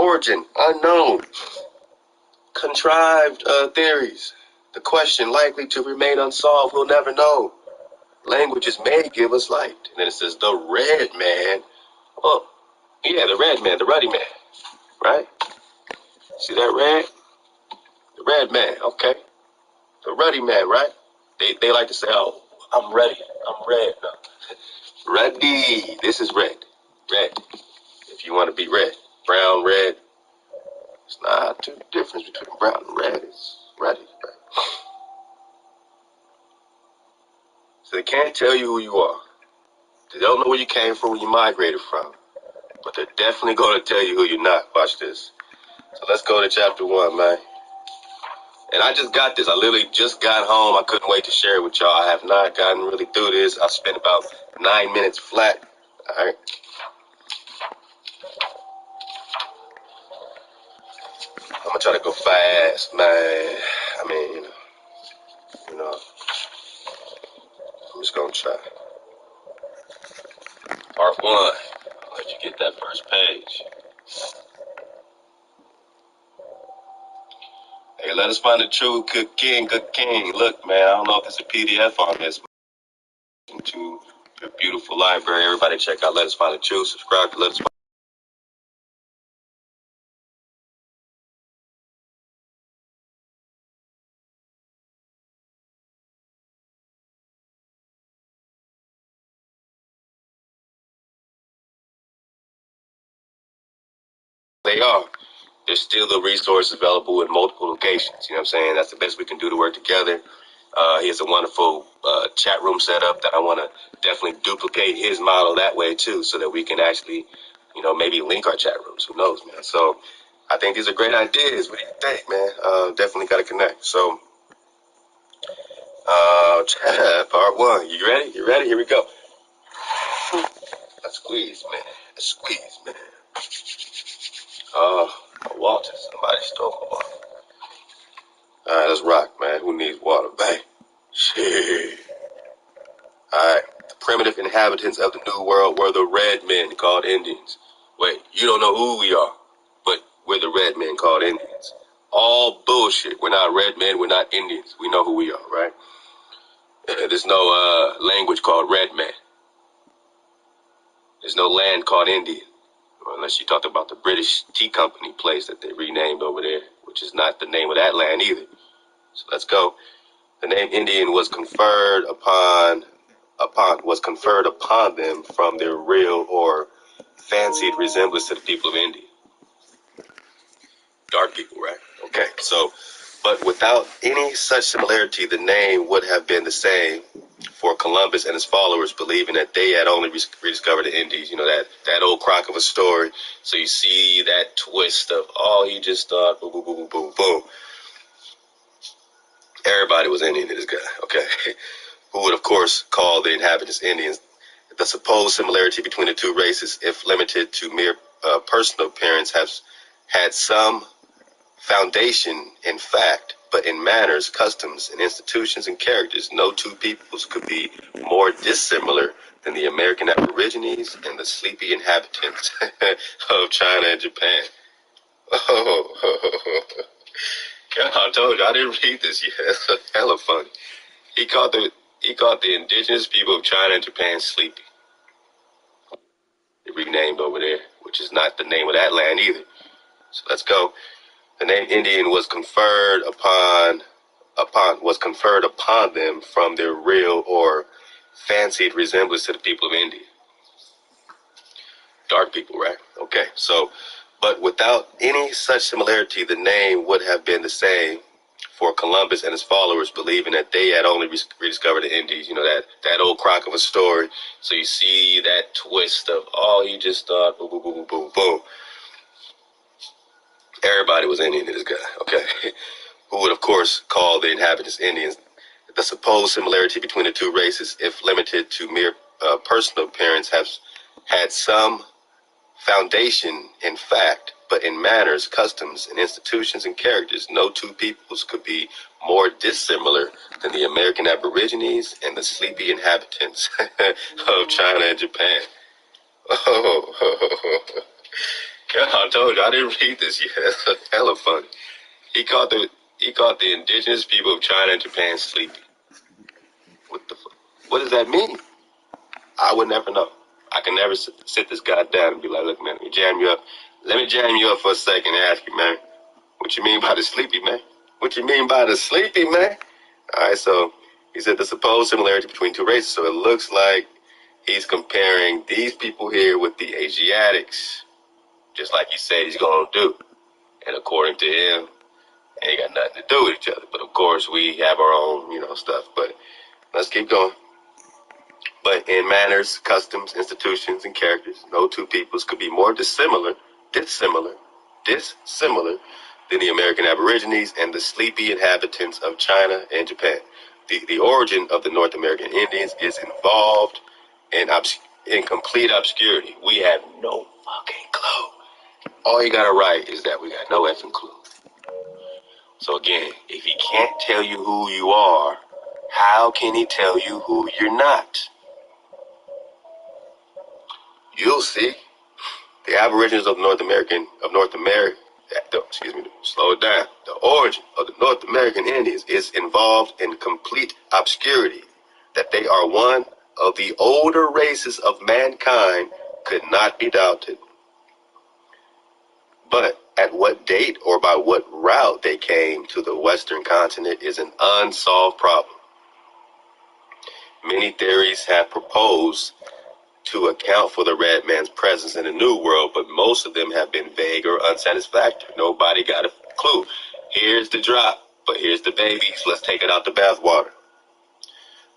Origin unknown. Contrived theories. The question likely to remain unsolved, we'll never know. Languages may give us light. And then it says the red man. Well, yeah, the red man, the ruddy man, right? See that red? The red man, okay. The ruddy man, right? They like to say, oh, I'm ready. I'm red. No. Ruddy. This is red. Red. If you want to be red. Brown, red. It's not too difference between brown and red. It's ruddy, right? So they can't tell you who you are. They don't know where you came from, where you migrated from. But they're definitely going to tell you who you're not. Watch this. So let's go to chapter 1, man. And I just got this. I literally just got home. I couldn't wait to share it with y'all. I have not gotten really through this. I spent about 9 minutes flat. All right. I'm going to try to go fast, man. I mean, you know, I'm just going to try. Part 1. I'll let you get that first page. Hey, let us find the true good king, good king. Look, man, I don't know if there's a PDF on this. To your beautiful library. Everybody check out Let Us Find the Truth. Subscribe to Let Us Find. They are. There's still the resources available in multiple locations. You know what I'm saying? That's the best we can do to work together. He has a wonderful chat room set up that I want to definitely duplicate his model that way too, so that we can actually, you know, maybe link our chat rooms. Who knows, man? So I think these are great ideas. What do you think, man? Definitely got to connect. So part 1. You ready? You ready? Here we go. Let's squeeze, man. Let's squeeze, man. Water. Somebody stole my water. All right, let's rock, man. Who needs water? Bang. Shit. All right. The primitive inhabitants of the New World were the red men called Indians. Wait, you don't know who we are, but we're the red men called Indians. All bullshit. We're not red men. We're not Indians. We know who we are, right? There's no language called red man. There's no land called Indian. Unless you talked about the British Tea Company place that they renamed over there, which is not the name of that land either. So let's go. The name Indian was conferred upon them from their real or fancied resemblance to the people of India. Dark people, right? Okay, so, but without any such similarity, the name would have been the same for Columbus and his followers, believing that they had only rediscovered the Indies. You know, that old crock of a story. So you see that twist of, oh, he just thought, boom, boom, boom, boom, boom, boom. Everybody was Indian to this guy, okay? Who would, of course, call the inhabitants Indians. The supposed similarity between the two races, if limited to mere personal appearance, has had some foundation in fact, but in manners, customs, and institutions and characters, no two peoples could be more dissimilar than the American Aborigines and the sleepy inhabitants of China and Japan. Oh, I told you I didn't read this yet. That's hella funny. He called the indigenous people of China and Japan sleepy. They renamed over there, which is not the name of that land either. So let's go. The name Indian was conferred upon them from their real or fancied resemblance to the people of India. Dark people, right? Okay, so, but without any such similarity, the name would have been the same for Columbus and his followers, believing that they had only rediscovered the Indies. You know, that old crock of a story. So you see that twist of, oh, he just thought, boom, boom, boom, boom, boom, boom. Everybody was Indian to this guy, okay? Who would, of course, call the inhabitants Indians. The supposed similarity between the two races, if limited to mere personal appearance, has had some foundation in fact, but in manners, customs, and institutions and characters, no two peoples could be more dissimilar than the American Aborigines and the sleepy inhabitants of China and Japan. Oh, I told you I didn't read this yet. That's hella funny. He called the indigenous people of China and Japan sleepy. What the fuck? What does that mean? I would never know. I can never sit this guy down and be like, look, man, let me jam you up. Let me jam you up for a second and ask you, man, what you mean by the sleepy, man? What you mean by the sleepy, man? All right, so he said the supposed similarity between two races. So it looks like he's comparing these people here with the Asiatics, just like he said he's going to do. And according to him, it ain't got nothing to do with each other. But of course, we have our own, stuff. But let's keep going. But in manners, customs, institutions, and characters, no two peoples could be more dissimilar than the American Aborigines and the sleepy inhabitants of China and Japan. The origin of the North American Indians is involved in complete obscurity. We have no fucking clue. All you gotta write is that we got no effing clue. So again, if he can't tell you who you are, how can he tell you who you're not? You'll see. The Aborigines of North America, slow it down. The origin of the North American Indians is involved in complete obscurity. That they are one of the older races of mankind could not be doubted. But at what date or by what route they came to the Western continent is an unsolved problem. Many theories have proposed to account for the red man's presence in the New World, but most of them have been vague or unsatisfactory. Nobody got a clue. Here's the drop, but here's the babies. Let's take it out the bathwater.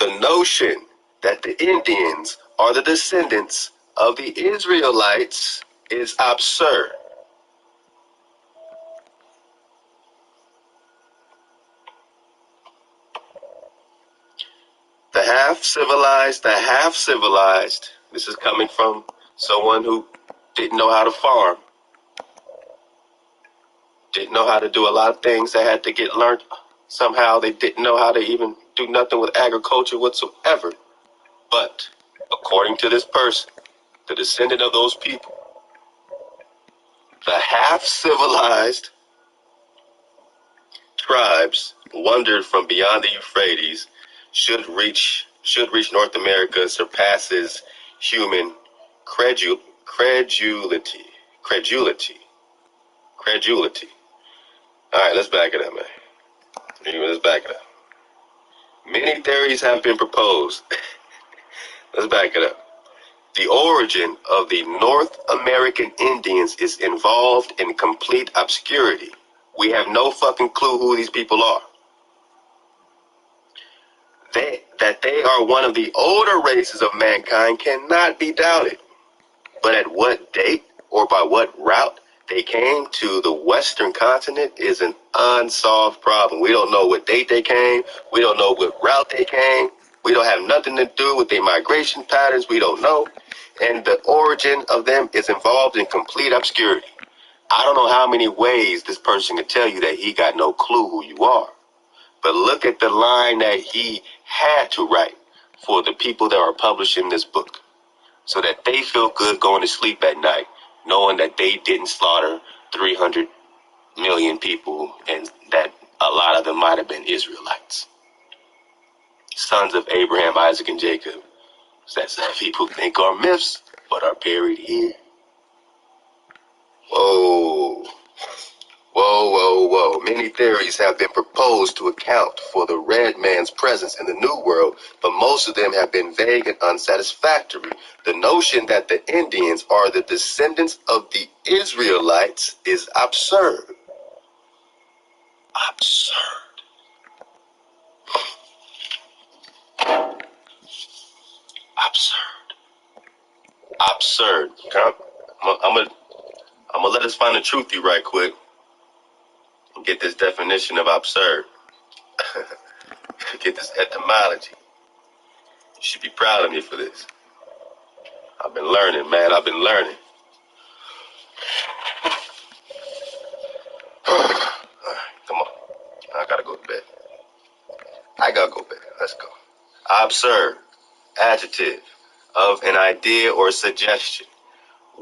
The notion that the Indians are the descendants of the Israelites is absurd. The half-civilized, this is coming from someone who didn't know how to farm, didn't know how to do a lot of things that had to get learned. Somehow they didn't know how to even do nothing with agriculture whatsoever. But according to this person, the descendant of those people, the half-civilized tribes wandered from beyond the Euphrates should reach North America surpasses human credulity. All right, let's back it up, man. Let's back it up. Many theories have been proposed. Let's back it up. The origin of the North American Indians is involved in complete obscurity. We have no fucking clue who these people are. That they are one of the older races of mankind cannot be doubted. But at what date or by what route they came to the Western continent is an unsolved problem. We don't know what date they came. We don't know what route they came. We don't have nothing to do with their migration patterns. We don't know. And the origin of them is involved in complete obscurity. I don't know how many ways this person can tell you that he got no clue who you are. But look at the line that he had to write for the people that are publishing this book, so that they feel good going to sleep at night, knowing that they didn't slaughter 300 million people and that a lot of them might have been Israelites. Sons of Abraham, Isaac, and Jacob. That some people think are myths, but are buried here. Whoa. Many theories have been proposed to account for the red man's presence in the New World, but most of them have been vague and unsatisfactory. The notion that the Indians are the descendants of the Israelites is absurd. Absurd. I'm gonna let us find the truthy right quick and get this definition of absurd. Get this etymology. You should be proud of me for this. I've been learning, man. I've been learning. Come on. I gotta go to bed. Let's go. Absurd. Adjective. Of an idea or suggestion.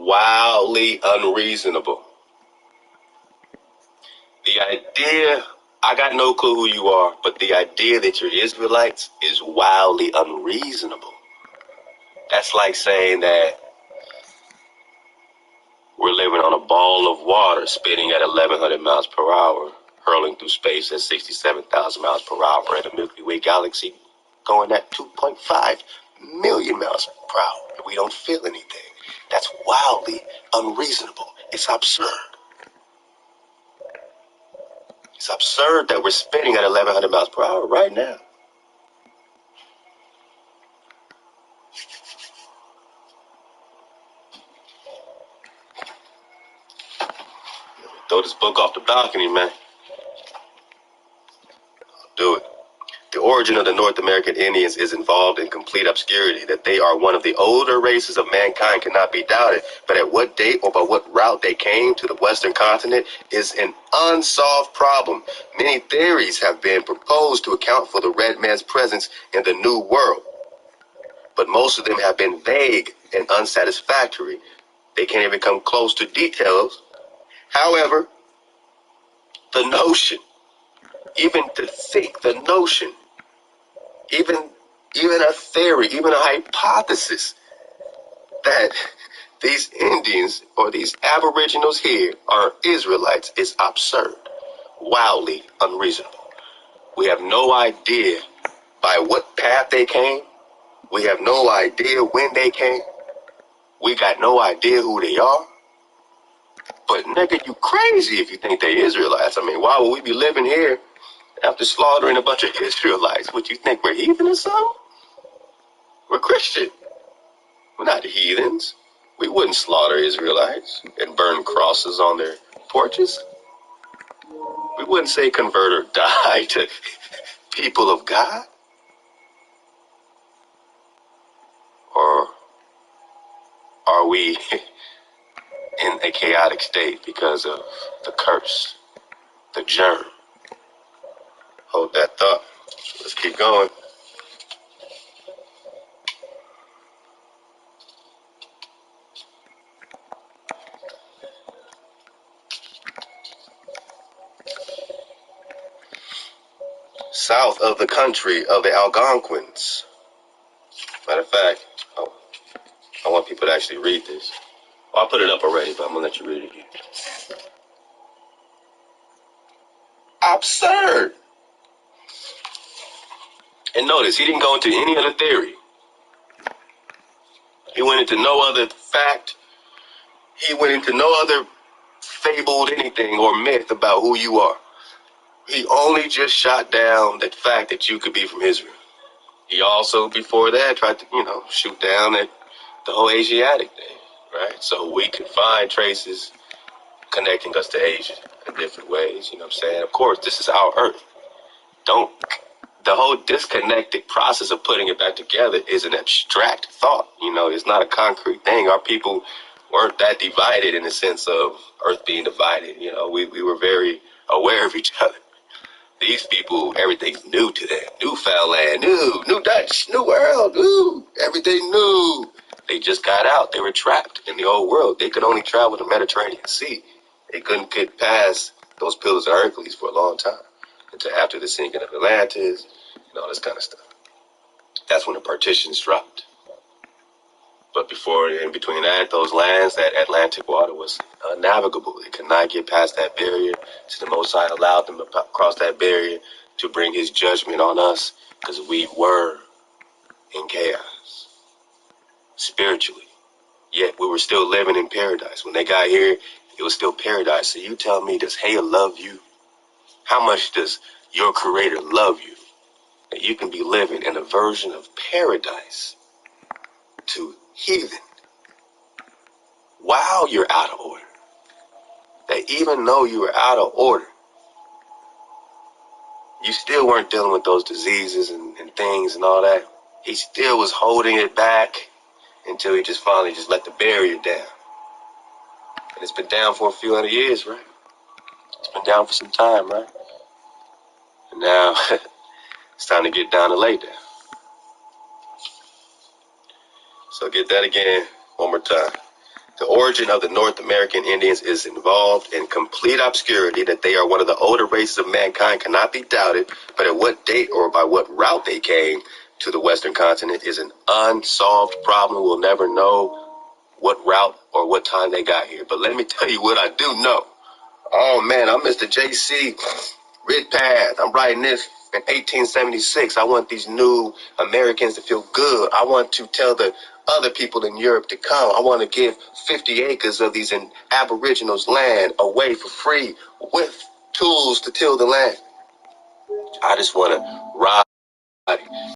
wildly unreasonable. The idea, I got no clue who you are, but the idea that you're Israelites is wildly unreasonable. That's like saying that we're living on a ball of water spinning at 1,100 miles per hour, hurling through space at 67,000 miles per hour at a Milky Way galaxy going at 2.5 million miles per hour. And we don't feel anything. That's wildly unreasonable. It's absurd. It's absurd that we're spinning at 1,100 miles per hour right now. Throw this book off the balcony, man. Do it. The origin of the North American Indians is involved in complete obscurity. That they are one of the older races of mankind cannot be doubted. But at what date or by what route they came to the Western continent is an unsolved problem. Many theories have been proposed to account for the red man's presence in the New World, but most of them have been vague and unsatisfactory. They can't even come close to details. However, the notion, even to think the notion, even a theory, even a hypothesis that these Indians or these aboriginals here are Israelites is absurd, wildly unreasonable. We have no idea by what path they came. We have no idea when they came. We got no idea who they are. But nigga, you crazy if you think they Israelites. I mean, why would we be living here after slaughtering a bunch of Israelites? Would you think we're heathen or something? We're Christian. We're not heathens. We wouldn't slaughter Israelites and burn crosses on their porches. We wouldn't say convert or die to people of God. Or are we in a chaotic state because of the curse, the germ? Hold that thought. Let's keep going. South of the country of the Algonquins. Matter of fact, I want people to actually read this. Well, I put it up already, but I'm going to let you read it again. Absurd! And notice, he didn't go into any other theory. He went into no other fact. He went into no other fabled anything or myth about who you are. He only just shot down the fact that you could be from Israel. He also, before that, tried to, shoot down at the whole Asiatic thing, right? So we could find traces connecting us to Asia in different ways, you know what I'm saying? Of course, this is our Earth. The whole disconnected process of putting it back together is an abstract thought, it's not a concrete thing. Our people weren't that divided in the sense of Earth being divided, we were very aware of each other. These people, everything's new to them. Newfoundland, new Dutch, new world, new, everything new. They just got out. They were trapped in the old world. They could only travel the Mediterranean Sea. They couldn't get past those pillars of Hercules for a long time until after the sinking of Atlantis and all this kind of stuff. That's when the partitions dropped. But before, in between that, those lands, that Atlantic water was unnavigable. They could not get past that barrier. So the Most High allowed them to cross that barrier to bring his judgment on us because we were in chaos spiritually. Yet we were still living in paradise. When they got here, it was still paradise. So you tell me, does Haya love you? How much does your Creator love you? That you can be living in a version of paradise to heathen while you're out of order. That even though you were out of order, you still weren't dealing with those diseases and things and all that. He still was holding it back until he just finally just let the barrier down. And it's been down for a few hundred years, right? It's been down for some time, right? And now it's time to get down and lay down. So get that again one more time. The origin of the North American Indians is involved in complete obscurity. That they are one of the older races of mankind cannot be doubted, but at what date or by what route they came to the Western continent is an unsolved problem. We'll never know what route or what time they got here. But let me tell you what I do know. Oh man, I'm Mr. JC, Rid Path. I'm writing this in 1876. I want these new Americans to feel good. I want to tell the other people in Europe to come. I want to give 50 acres of these aboriginals land away for free with tools to till the land. I just want to ride